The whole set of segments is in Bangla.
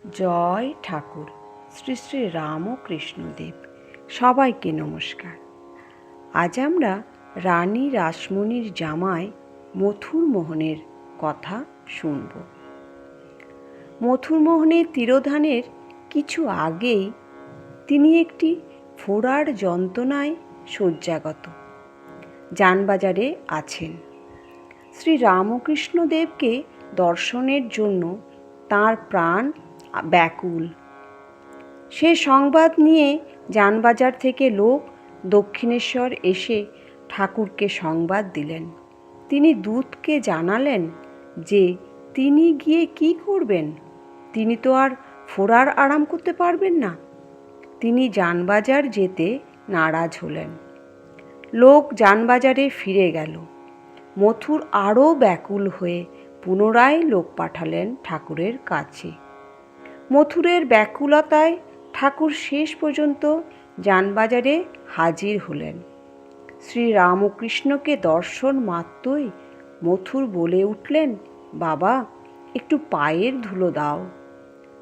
জয় ঠাকুর শ্রী শ্রী রামকৃষ্ণদেব। সবাইকে নমস্কার। আজ আমরা রানী রাসমণির জামাই মথুরমোহনের কথা শুনব। মথুরমোহনের তিরোধানের কিছু আগেই তিনি একটি ফোড়ার যন্ত্রণায় শয্যাগত যানবাজারে আছেন। শ্রী রামকৃষ্ণদেবকে দর্শনের জন্য তাঁর প্রাণ ব্যাকুল। সে সংবাদ নিয়ে যানবাজার থেকে লোক দক্ষিণেশ্বর এসে ঠাকুরকে সংবাদ দিলেন। তিনি দূতকে জানালেন যে তিনি গিয়ে কি করবেন, তিনি তো আর ফোড়ার আরাম করতে পারবেন না। তিনি যানবাজার যেতে নারাজ হলেন। লোক যানবাজারে ফিরে গেল। মথুর আরও ব্যাকুল হয়ে পুনরায় লোক পাঠালেন ঠাকুরের কাছে। মথুরের ব্যাকুলতায় ঠাকুর শেষ পর্যন্ত যানবাজারে হাজির হলেন। শ্রী রামকৃষ্ণকে দর্শন মাত্রই মথুর বলে উঠলেন, বাবা, একটু পায়ের ধুলো দাও।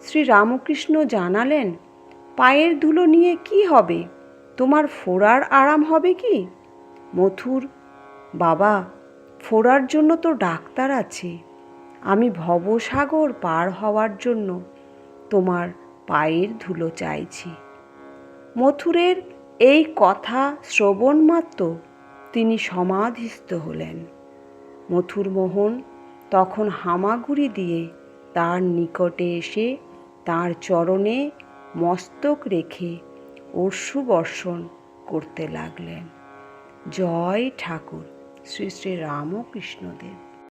শ্রী রামকৃষ্ণ জানালেন, পায়ের ধুলো নিয়ে কি হবে, তোমার ফোড়ার আরাম হবে কি? মথুর, বাবা, ফোড়ার জন্য তো ডাক্তার আছে। আমি ভবসাগর পার হওয়ার জন্য তোমার পায়ের ধুলো চাইছি। মথুরের এই কথা শ্রবণ মাত্র তিনি সমাধিস্থ হলেন। মথুরমোহন তখন হামাগুড়ি দিয়ে তার নিকটে এসে তার চরণে মস্তক রেখে অশ্রুবর্ষণ করতে লাগলেন। জয় ঠাকুর শ্রী শ্রী রামকৃষ্ণদেব।